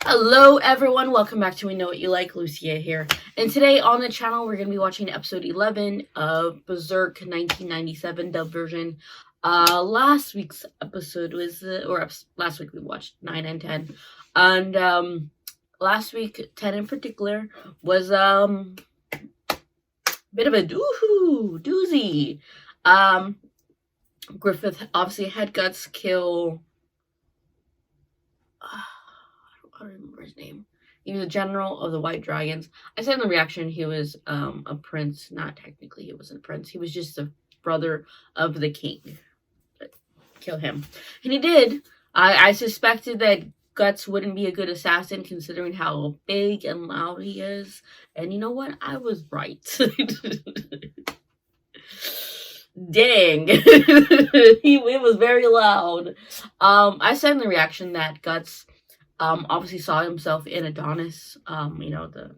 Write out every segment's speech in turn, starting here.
Hello everyone, welcome back to We Know What You Like, Lucia here. And today on the channel we're going to be watching episode 11 of Berserk 1997 dub version. Last week's episode was, last week we watched 9 and 10. And last week, 10 in particular, was bit of a doozy. Griffith obviously had Guts kill... I don't remember his name. He was a general of the White Dragons. I said in the reaction he was a prince. Not technically, he wasn't a prince. He was just a brother of the king. But kill him. And he did. I suspected that Guts wouldn't be a good assassin considering how big and loud he is. And you know what? I was right. Dang. It was very loud. I said in the reaction that Guts... obviously saw himself in Adonis, the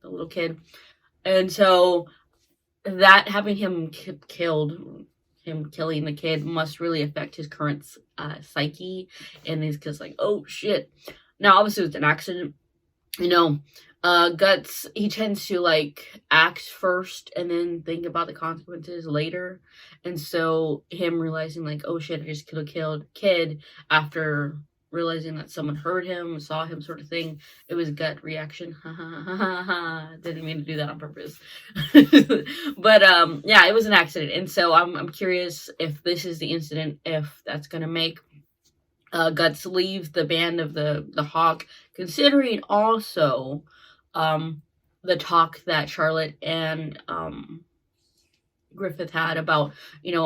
little kid. And so that having him killing the kid must really affect his current psyche. And he's just like, oh shit. Now, obviously it was an accident. Guts, he tends to act first and then think about the consequences later. And so him realizing oh shit, I just killed a kid after realizing that someone heard him, saw him, sort of thing. It was gut reaction. Didn't mean to do that on purpose. But yeah, it was an accident. And so I'm curious if this is the incident, if that's gonna make Guts leave the band of the Hawk, considering also the talk that Charlotte and Griffith had about, in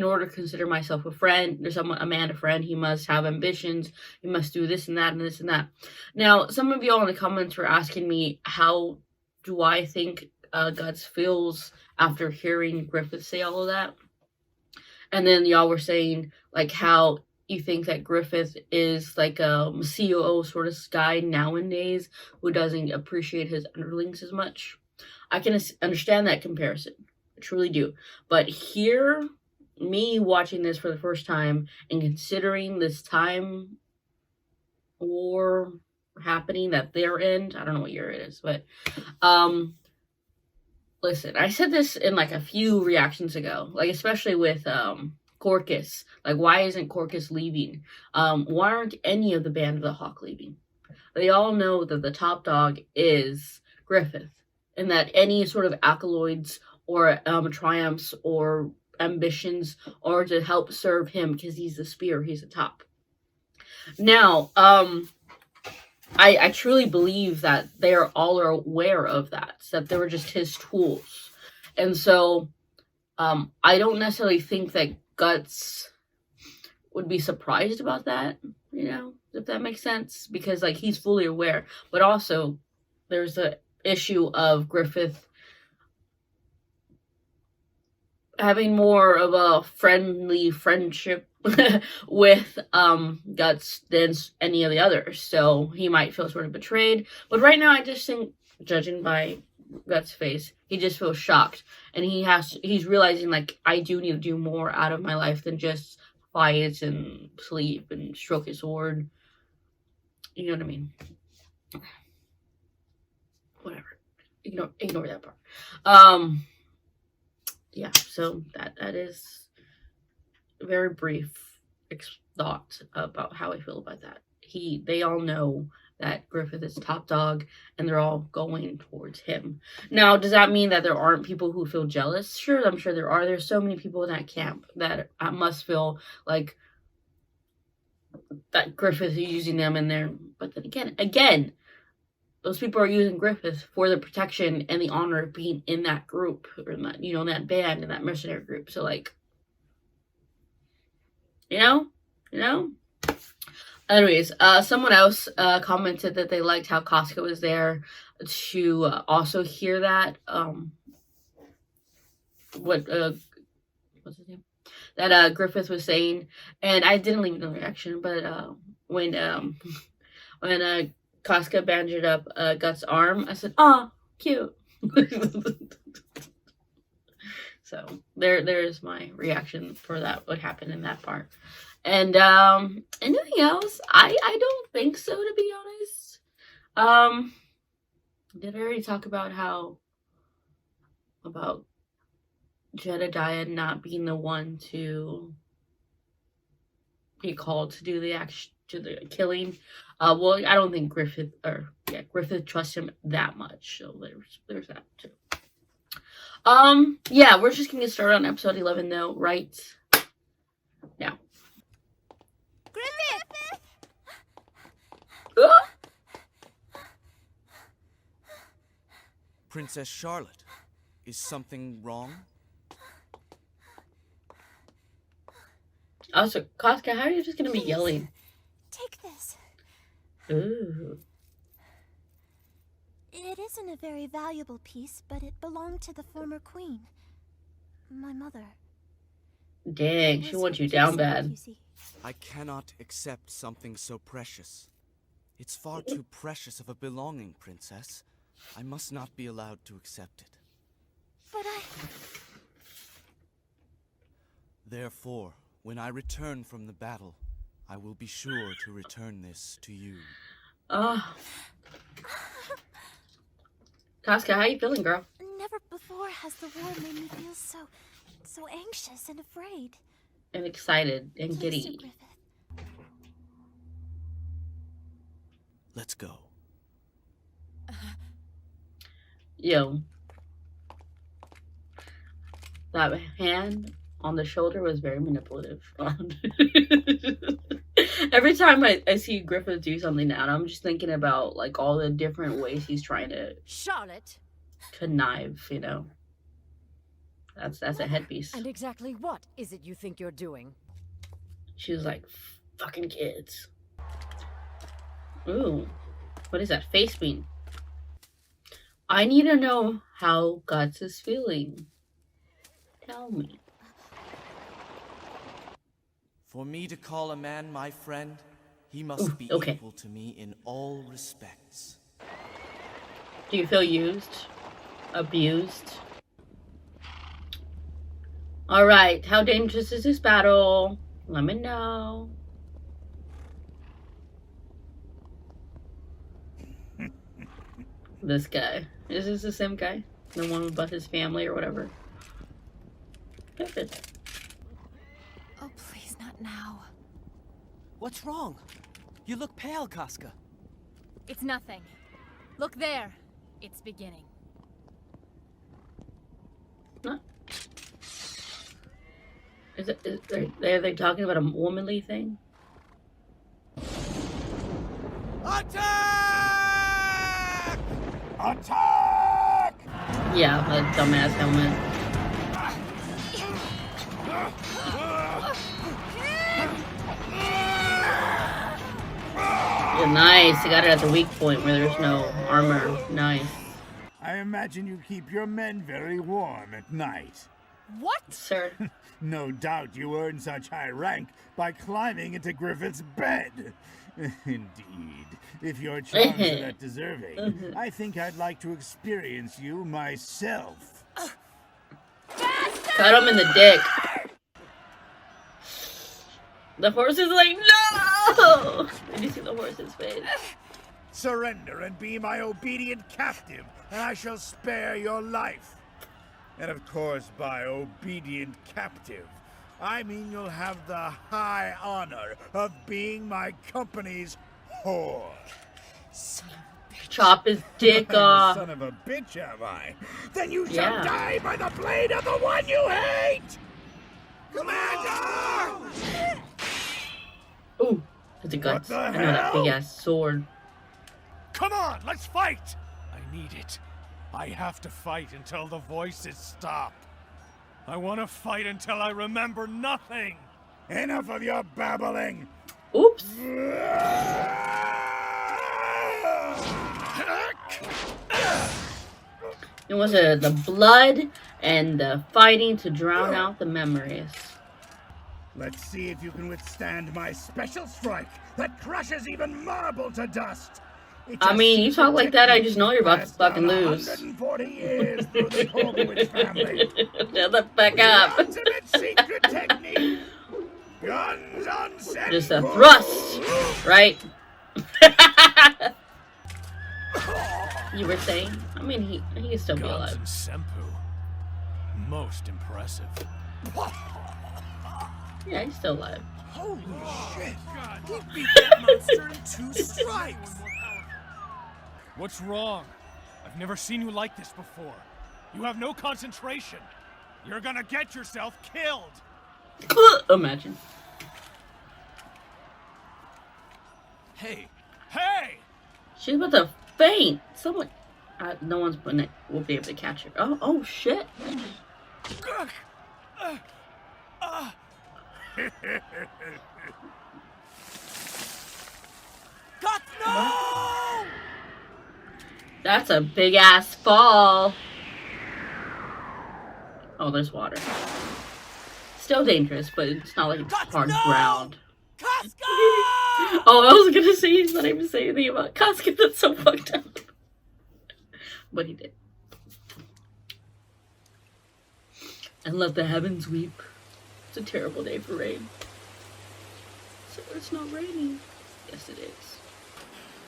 order to consider myself a friend, there's a man a friend, he must have ambitions, he must do this and that and this and that. Now, some of y'all in the comments were asking me, how do I think Guts feels after hearing Griffith say all of that? And then y'all were saying, how you think that Griffith is a COO sort of guy nowadays who doesn't appreciate his underlings as much. I can understand that comparison. Truly do. But here, me watching this for the first time and considering this time war happening that they're in, I don't know what year it is, but listen, I said this in a few reactions ago, especially with Corcus. Why isn't Corcus leaving? Why aren't any of the band of the Hawk leaving? They all know that the top dog is Griffith, and that any sort of accolades or triumphs or ambitions or to help serve him because he's the spear, he's the top. Now, I truly believe that they are all aware of that they were just his tools. And so I don't necessarily think that Guts would be surprised about that, if that makes sense, because he's fully aware. But also there's the issue of Griffith having more of a friendly friendship with Guts than any of the others. So he might feel sort of betrayed. But right now I just think, judging by Guts' face, he just feels shocked. And he's realizing I do need to do more out of my life than just fight and sleep and stroke his sword. You know what I mean? Whatever. Ignore that part. Yeah, so that is a very brief thought about how I feel about that. They all know that Griffith is top dog, and they're all going towards him. Now, does that mean that there aren't people who feel jealous? Sure, I'm sure there are. There's so many people in that camp that must feel that Griffith is using them in there. But then again, those people are using Griffith for the protection and the honor of being in that group, or in that, that band, and that mercenary group. So, Anyways, someone else commented that they liked how Casca was there to also hear that. What's his name? That Griffith was saying, and I didn't leave no reaction, but when Casca bandaged up Guts' arm, I said, "Oh, cute." So there's my reaction for that, what happened in that part. And anything else? I don't think so, to be honest. Did I already talk about about Jedediah not being the one to be called to do the action, to the killing? Well, I don't think Griffith trusts him that much. So there's that too. Yeah, we're just gonna get started on episode 11 though, right now. Griffith! Princess Charlotte, is something wrong? Also, Casca, how are you just gonna be yelling? Take this. Ooh. It isn't a very valuable piece, but it belonged to the former queen. My mother. Dang, she wants you down bad. I cannot accept something so precious. It's far too precious of a belonging, Princess. I must not be allowed to accept it. But Therefore, when I return from the battle, I will be sure to return this to you. Casca, how you feeling, girl? Never before has the war made me feel so anxious and afraid. And excited and Please, giddy. Sir Griffith. Let's go. Yo. That hand on the shoulder was very manipulative. Every time I see Griffith do something now, I'm just thinking about like all the different ways he's trying to Charlotte, connive, you know. That's a headpiece. and exactly what is it you think you're doing? She was like, fucking kids. Ooh. What is that? Face beam. I need to know how Guts is feeling. Tell me. For me to call a man my friend, he must be okay. equal to me in all respects. Do you feel used? Abused? Alright, how dangerous is this battle? Let me know. This guy. Is this the same guy? The one about his family or whatever? Good. Oh, please, not now. What's wrong? You look pale, Casca. It's nothing. Look there. It's beginning. Huh? Are they talking about a womanly thing? Attack! Attack! Yeah, that dumbass helmet. Yeah, nice. You got it at the weak point where there's no armor. Nice. I imagine you keep your men very warm at night. What? Sir. No doubt you earn such high rank by climbing into Griffith's bed. Indeed. If your charms are that deserving, I think I'd like to experience you myself. Cut him in the dick. The horse is like, no! Did you see the horse's face? Surrender and be my obedient captive, and I shall spare your life. And of course, by obedient captive, I mean you'll have the high honor of being my company's whore. Son of a bitch. Chop his dick I'm a off. son of a bitch, am I? Then you shall Yeah. die by the blade of the one you hate! Commander! Ooh, it's a guts. the I know that hell? big ass sword. Come on, let's fight! I need it. I have to fight until the voices stop. I want to fight until I remember nothing. Enough of your babbling. Oops. It was the blood and the fighting to drown out the memories. Let's see if you can withstand my special strike that crushes even marble to dust. I mean, you talk like that, I just know you're about to Passed fucking down lose. 140 years through the Kogovich family. Shut the fuck up. The ultimate secret technique. Guns on set. Just a thrust, right? You were saying? I mean, he can still be alive. Guns and Senpu. Most impressive. Yeah, he's still alive. Holy shit! He beat that monster in 2 strikes! What's wrong? I've never seen you like this before. You have no concentration. You're gonna get yourself killed. Imagine. Hey! Hey! She's about to faint. Someone. No one's putting it. Will be able to catch her. Oh shit. God, no! That's a big ass fall. Oh, there's water. Still dangerous, but it's not like it's hard ground. Casca! Oh, I was gonna say he's not even saying anything about Casca. That's so fucked up. But he did. And let the heavens weep. It's a terrible day for rain. So it's not raining. Yes, it is.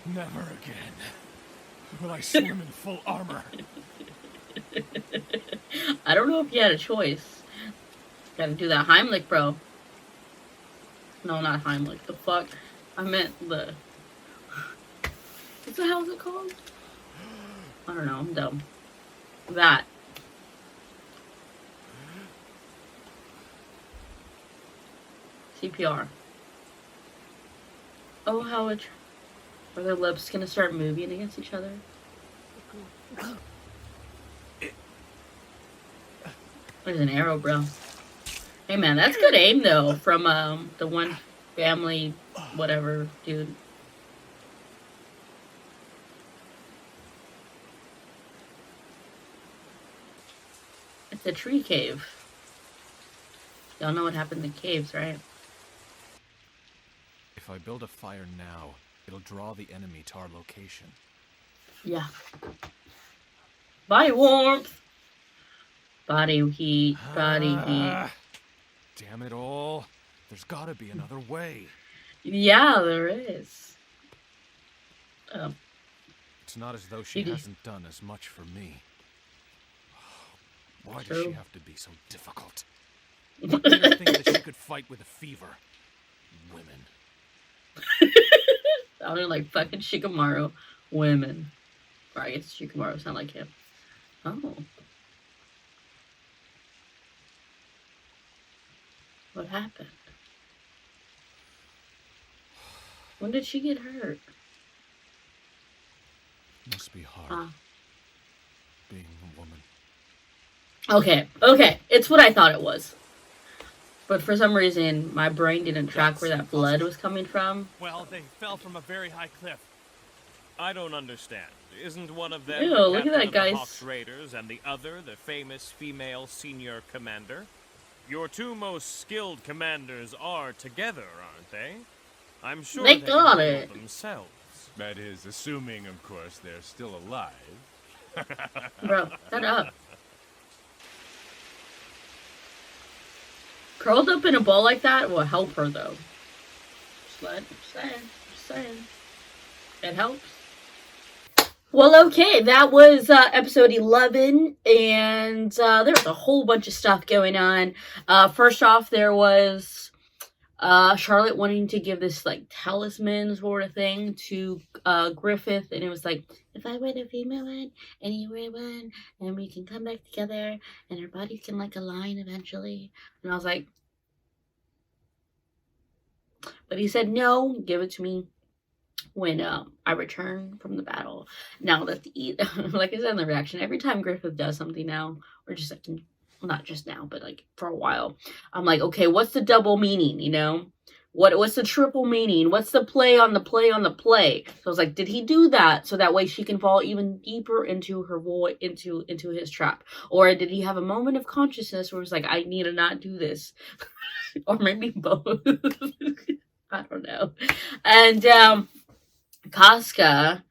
Never again will I swim in full armor. I don't know if you had a choice. Gotta do that Heimlich, bro. No, not Heimlich. The fuck? I meant the... What the hell is it called? I don't know. I'm dumb. That. CPR. Oh, how it... Are their lips gonna start moving against each other? There's an arrow, bro. Hey, man, that's good aim, though, from, the one family, whatever, dude. It's a tree cave. Y'all know what happened in the caves, right? If I build a fire now, it'll draw the enemy to our location. Yeah. Body warmth. Body heat. Body heat. Damn it all. There's gotta be another way. Yeah, there is. It's not as though she It is. hasn't done as much for me. Why True. does she have to be so difficult? What made her think that she could fight with a fever? Women. Sounded like fucking Shikamaru. Women. Or I guess Shikamaru sound like him. Oh. What happened? When did she get hurt? Must be hard being a woman. Okay. It's what I thought it was. But for some reason, my brain didn't track where that blood was coming from. Well, they fell from a very high cliff. I don't understand. Isn't one of them Ew, the look at captain that of the guy's- Hawks Raiders and the other the famous female senior commander? Your two most skilled commanders are together, aren't they? I'm sure They they got can it. handle themselves. That is, assuming, of course, they're still alive. Bro, shut up. Curled up in a ball like that will help her, though. Just saying. It helps. Well, okay, that was episode 11, and there was a whole bunch of stuff going on. First off, there was Charlotte wanting to give this, like, talisman sort of thing to Griffith, and it was like, if I were a female one, and you were one, and we can come back together, and our bodies can, like, align eventually. And I was like... But he said, no, give it to me when I return from the battle. Now that like I said in the reaction, every time Griffith does something now, or just like, not just now, but like for a while, I'm like, okay, what's the double meaning, you know? What's the triple meaning? What's the play on the play on the play? So I was like, did he do that so that way she can fall even deeper into her void, into his trap? Or did he have a moment of consciousness where it was like, I need to not do this? Or maybe both. I don't know. And Casca,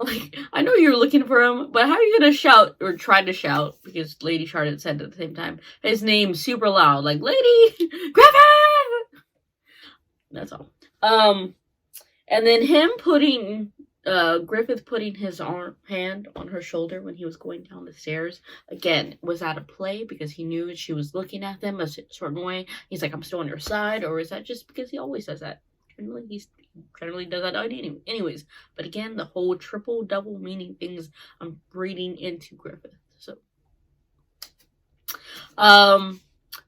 like, I know you're looking for him, but how are you gonna shout or try to shout, because Lady Charlotte said at the same time his name super loud, like, Lady Griffith! That's all. And then him putting Griffith putting his hand on her shoulder when he was going down the stairs, again, was that a play because he knew she was looking at them a certain way? He's like, I'm still on your side, or is that just because he always does that? Generally, he generally does that anyways. But again, the whole triple, double meaning things I'm reading into Griffith. So,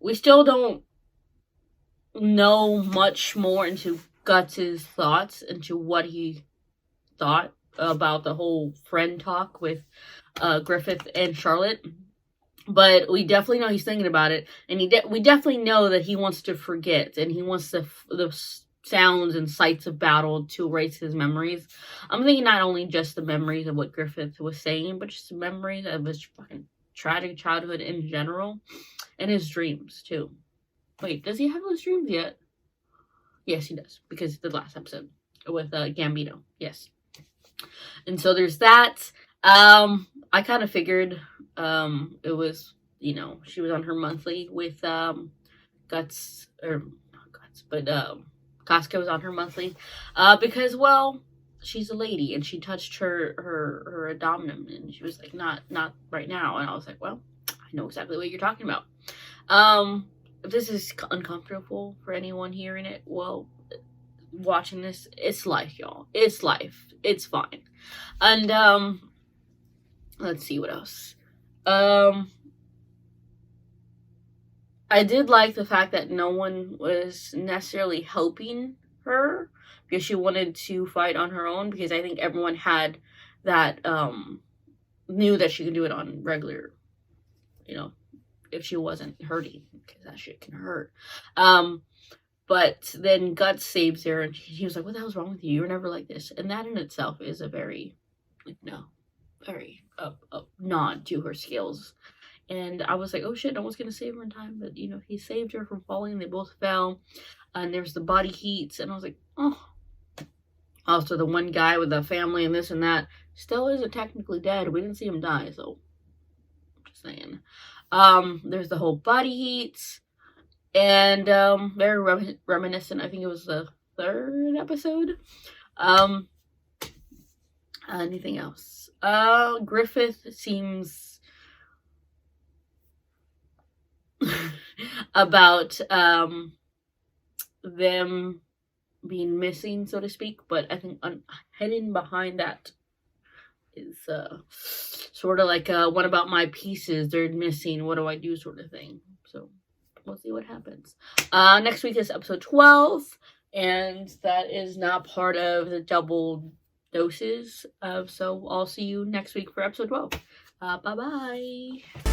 we still don't know much more into Guts' thoughts, into what he thought about the whole friend talk with Griffith and Charlotte, but we definitely know he's thinking about it, and we definitely know that he wants to forget, and he wants the sounds and sights of battle to erase his memories. I'm thinking not only just the memories of what Griffith was saying, but just the memories of his fucking tragic childhood in general, and his dreams too. Wait, does he have those dreams yet? Yes, he does, because the last episode with Gambino. Yes. And so there's that. I kind of figured it was, she was on her monthly with Guts, or not Guts, but Casca was on her monthly because, well, she's a lady, and she touched her abdomen, and she was like, not right now. And I was like, well, I know exactly what you're talking about. If this is uncomfortable for anyone hearing it, well, watching this, it's life, y'all. It's life. It's fine. And let's see what else. I did like the fact that no one was necessarily helping her because she wanted to fight on her own, because I think everyone had that knew that she could do it on regular, if she wasn't hurting, because that shit can hurt. But then Guts saves her, and he was like, what the hell's wrong with you? You're never like this. And that in itself is a very, very nod to her skills. And I was like, oh shit, no one's going to save her in time. But, he saved her from falling. They both fell. And there's the body heats. And I was like, oh. Also, the one guy with the family and this and that still isn't technically dead. We didn't see him die, so just saying. There's the whole body heats. And very reminiscent. I think it was the 3rd episode. Anything else? Griffith seems about them being missing, so to speak. But I think hidden behind that is sort of like what about my pieces? They're missing. What do I do? Sort of thing. So we'll see what happens. Next week is episode 12, and that is not part of the double doses. So I'll see you next week for episode 12. Bye-bye.